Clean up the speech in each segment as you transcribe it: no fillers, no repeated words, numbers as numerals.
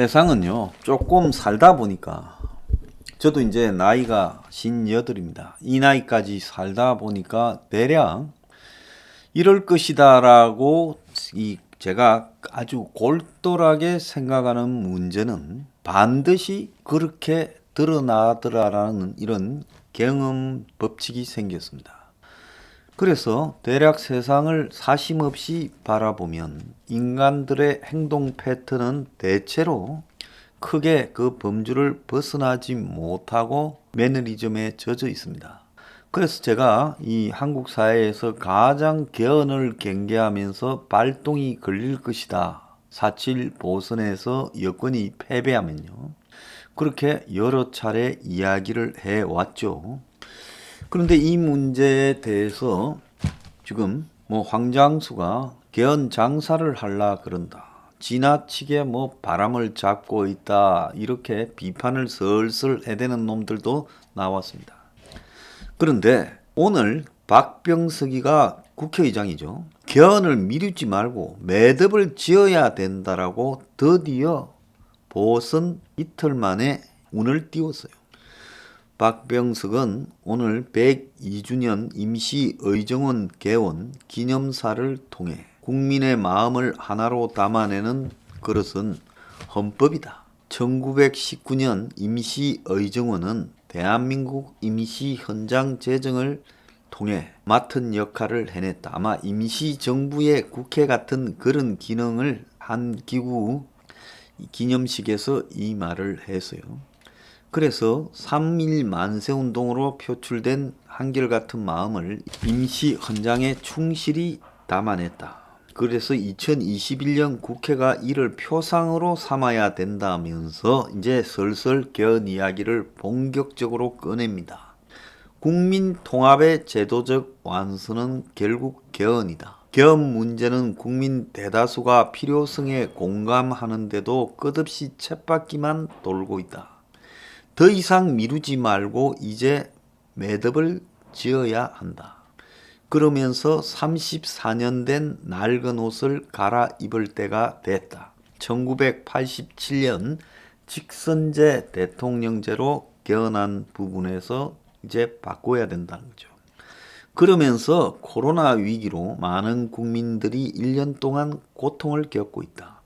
세상은요, 조금 살다 보니까, 저도 이제 나이가 58입니다. 이 나이까지 살다 보니까 대략 이럴 것이다라고 제가 아주 골똘하게 생각하는 문제는 반드시 그렇게 드러나더라라는 이런 경험 법칙이 생겼습니다. 그래서 대략 세상을 사심없이 바라보면 인간들의 행동 패턴은 대체로 크게 그 범주를 벗어나지 못하고 매너리즘에 젖어 있습니다. 그래서 제가 이 한국 사회에서 가장 개헌을 경계하면서 발동이 걸릴 것이다. 4.7 보선에서 여권이 패배하면요. 그렇게 여러 차례 이야기를 해왔죠. 그런데 이 문제에 대해서 지금 황장수가 개헌 장사를 하려 그런다. 지나치게 바람을 잡고 있다. 이렇게 비판을 슬슬 해대는 놈들도 나왔습니다. 그런데 오늘 박병석이가 국회의장이죠. 개헌을 미루지 말고 매듭을 지어야 된다라고 드디어 보선 이틀 만에 운을 띄웠어요. 박병석은 오늘 102주년 임시의정원 개원 기념사를 통해 국민의 마음을 하나로 담아내는 그릇은 헌법이다. 1919년 임시의정원은 대한민국 임시현장 재정을 통해 맡은 역할을 해냈다. 아마 임시정부의 국회 같은 그런 기능을 한 기구 기념식에서 이 말을 했어요. 그래서 3.1 만세운동으로 표출된 한결같은 마음을 임시 헌장에 충실히 담아냈다. 그래서 2021년 국회가 이를 표상으로 삼아야 된다면서 이제 슬슬 개헌 이야기를 본격적으로 꺼냅니다. 국민 통합의 제도적 완성은 결국 개헌이다. 개헌 문제는 국민 대다수가 필요성에 공감하는데도 끝없이 쳇바퀴만 돌고 있다. 더 이상 미루지 말고 이제 매듭을 지어야 한다. 그러면서 34년 된 낡은 옷을 갈아입을 때가 됐다. 1987년 직선제 대통령제로 개헌한 부분에서 이제 바꿔야 된다는 거죠. 그러면서 코로나 위기로 많은 국민들이 1년 동안 고통을 겪고 있다.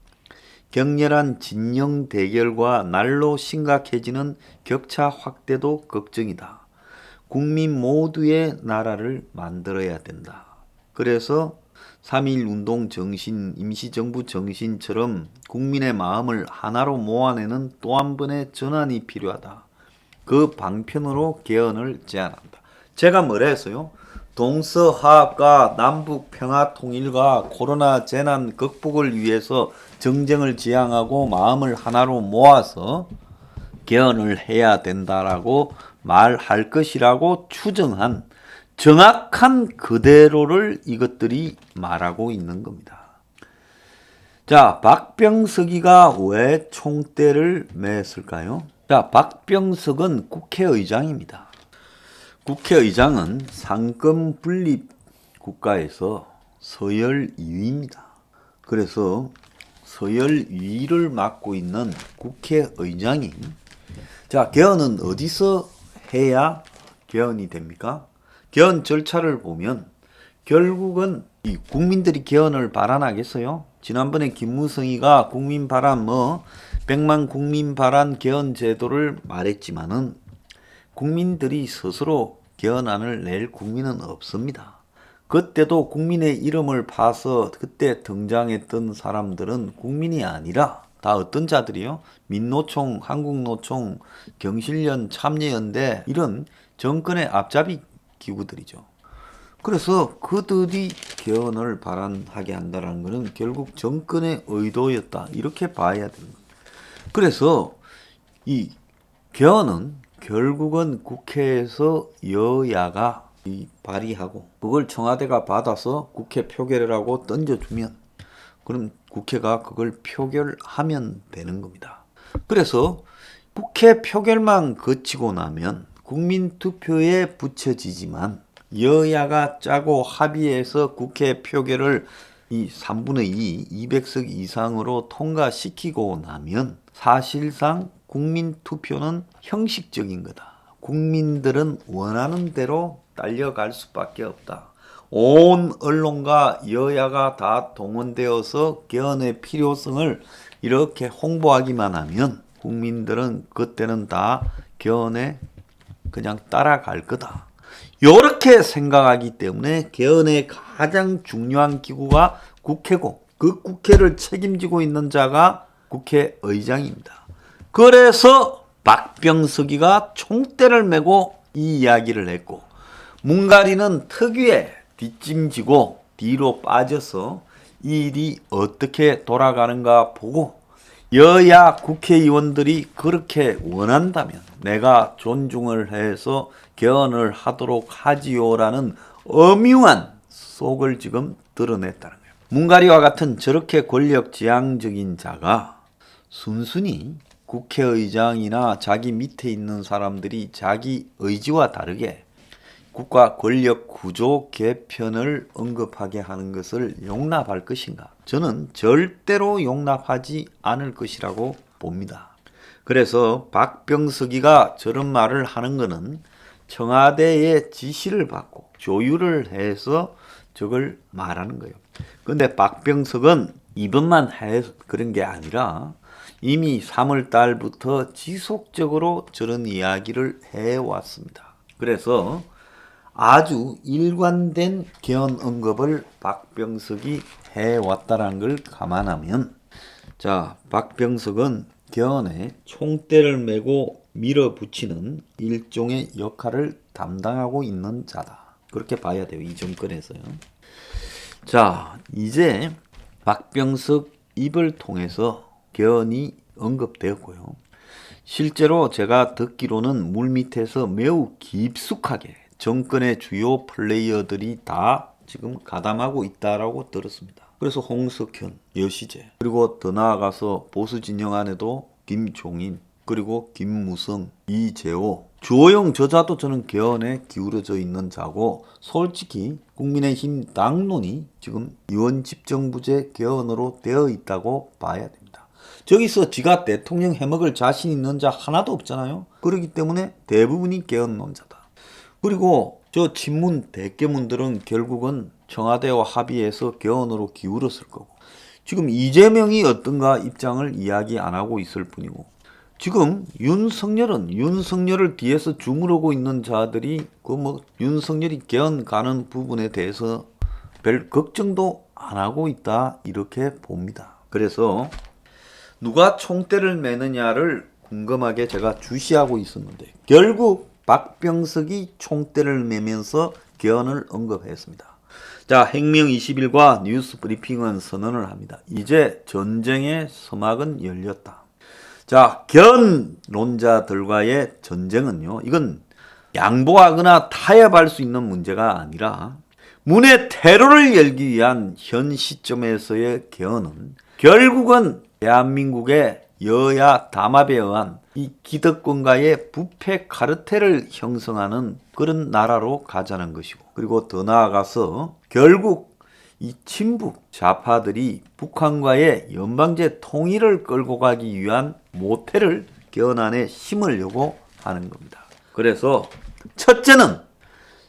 격렬한 진영 대결과 날로 심각해지는 격차 확대도 걱정이다. 국민 모두의 나라를 만들어야 된다. 그래서 3.1 운동 정신, 임시정부 정신처럼 국민의 마음을 하나로 모아내는 또 한 번의 전환이 필요하다. 그 방편으로 개헌을 제안한다. 제가 뭐라 했어요? 동서화합과 남북 평화 통일과 코로나 재난 극복을 위해서 정쟁을 지향하고 마음을 하나로 모아서 개헌을 해야 된다라고 말할 것이라고 추정한 정확한 그대로를 이것들이 말하고 있는 겁니다. 자, 박병석이가 왜 총대를 맸을까요? 자, 박병석은 국회의장입니다. 국회의장은 상권 분립 국가에서 서열 2위입니다. 그래서 서열 2위를 맡고 있는 국회의장이 자, 개헌은 어디서 해야 개헌이 됩니까? 개헌 절차를 보면 결국은 이 국민들이 개헌을 바란하겠어요? 지난번에 김무성이가 국민 바란 100만 국민 바란 개헌 제도를 말했지만은 국민들이 스스로 개헌안을 낼 국민은 없습니다. 그때도 국민의 이름을 파서 그때 등장했던 사람들은 국민이 아니라 다 어떤 자들이요? 민노총, 한국노총, 경실련, 참여연대 이런 정권의 앞잡이 기구들이죠. 그래서 그들이 개헌을 발안하게 한다는 것은 결국 정권의 의도였다. 이렇게 봐야 됩니다. 그래서 이 개헌은 결국은 국회에서 여야가 발의하고 그걸 청와대가 받아서 국회 표결을 하고 던져주면 그럼 국회가 그걸 표결하면 되는 겁니다. 그래서 국회 표결만 거치고 나면 국민투표에 붙여지지만 여야가 짜고 합의해서 국회 표결을 이 3분의 2, 200석 이상으로 통과시키고 나면 사실상 국민투표는 형식적인 거다. 국민들은 원하는 대로 딸려갈 수밖에 없다. 온 언론과 여야가 다 동원되어서 개헌의 필요성을 이렇게 홍보하기만 하면 국민들은 그때는 다 개헌에 그냥 따라갈 거다. 이렇게 생각하기 때문에 개헌의 가장 중요한 기구가 국회고 그 국회를 책임지고 있는 자가 국회의장입니다. 그래서 박병석이가 총대를 메고 이 이야기를 했고 문가리는 특유의 뒷짐지고 뒤로 빠져서 이 일이 어떻게 돌아가는가 보고 여야 국회의원들이 그렇게 원한다면 내가 존중을 해서 개헌을 하도록 하지요라는 엄중한 속을 지금 드러냈다는 거예요. 문가리와 같은 저렇게 권력지향적인 자가 순순히 국회의장이나 자기 밑에 있는 사람들이 자기 의지와 다르게 국가 권력 구조 개편을 언급하게 하는 것을 용납할 것인가? 저는 절대로 용납하지 않을 것이라고 봅니다. 그래서 박병석이가 저런 말을 하는 것은 청와대의 지시를 받고 조율을 해서 저걸 말하는 거예요. 근데 박병석은 이번만 해서 그런 게 아니라 이미 3월 달부터 지속적으로 저런 이야기를 해왔습니다. 그래서 아주 일관된 개헌 언급을 박병석이 해왔다는 걸 감안하면 자, 박병석은 개헌에 총대를 메고 밀어붙이는 일종의 역할을 담당하고 있는 자다. 그렇게 봐야 돼요. 이 정권에서요. 자, 이제 박병석 입을 통해서 개헌이 언급되었고요. 실제로 제가 듣기로는 물밑에서 매우 깊숙하게 정권의 주요 플레이어들이 다 지금 가담하고 있다라고 들었습니다. 그래서 홍석현, 여시재, 그리고 더 나아가서 보수 진영 안에도 김종인, 그리고 김무성, 이재호, 주호영 저자도 저는 개헌에 기울어져 있는 자고 솔직히 국민의힘 당론이 지금 의원집정부제 개헌으로 되어 있다고 봐야 됩니다. 저기서 지가 대통령 해먹을 자신 있는 자 하나도 없잖아요. 그렇기 때문에 대부분이 개헌론자다. 그리고 저 친문 대깨문들은 결국은 청와대와 합의해서 개헌으로 기울었을 거고 지금 이재명이 어떤가 입장을 이야기 안 하고 있을 뿐이고 지금 윤석열을 뒤에서 주무르고 있는 자들이 윤석열이 개헌 가는 부분에 대해서 별 걱정도 안 하고 있다 이렇게 봅니다. 그래서 누가 총대를 매느냐를 궁금하게 제가 주시하고 있었는데 결국 박병석이 총대를 매면서 개헌을 언급했습니다. 자, 행명 20일과 뉴스 브리핑은 선언을 합니다. 이제 전쟁의 서막은 열렸다. 자, 개헌론자들과의 전쟁은요. 이건 양보하거나 타협할 수 있는 문제가 아니라 문의 퇴로를 열기 위한 현 시점에서의 개헌은 결국은 대한민국의 여야 담합에 의한 이 기득권과의 부패 카르텔을 형성하는 그런 나라로 가자는 것이고 그리고 더 나아가서 결국 이 친북 좌파들이 북한과의 연방제 통일을 끌고 가기 위한 모태를 개헌안에 심으려고 하는 겁니다. 그래서 첫째는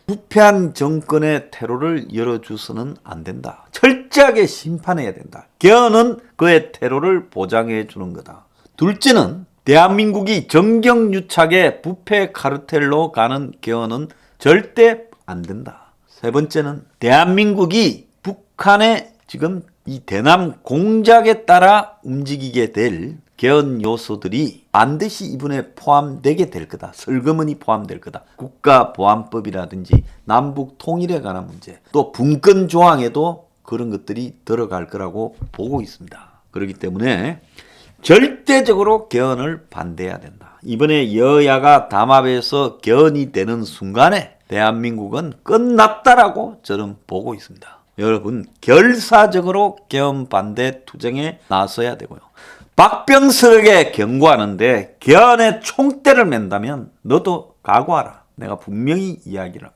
부패한 정권의 테러를 열어줘서는 안 된다. 철저하게 심판해야 된다. 개헌은 그의 테러를 보장해 주는 거다. 둘째는 대한민국이 정경유착의 부패 카르텔로 가는 개헌은 절대 안 된다. 세 번째는 대한민국이 북한의 지금 이 대남 공작에 따라 움직이게 될 개헌 요소들이 반드시 이번에 포함되게 될 거다. 설거문이 포함될 거다. 국가보안법이라든지 남북 통일에 관한 문제, 또 분권 조항에도 그런 것들이 들어갈 거라고 보고 있습니다. 그렇기 때문에 절대적으로 개헌을 반대해야 된다. 이번에 여야가 담합해서 개헌이 되는 순간에 대한민국은 끝났다라고 저는 보고 있습니다. 여러분 결사적으로 개헌 반대 투쟁에 나서야 되고요. 박병석에게 경고하는데 개헌에 총대를 맨다면 너도 각오하라. 내가 분명히 이야기를 합니다.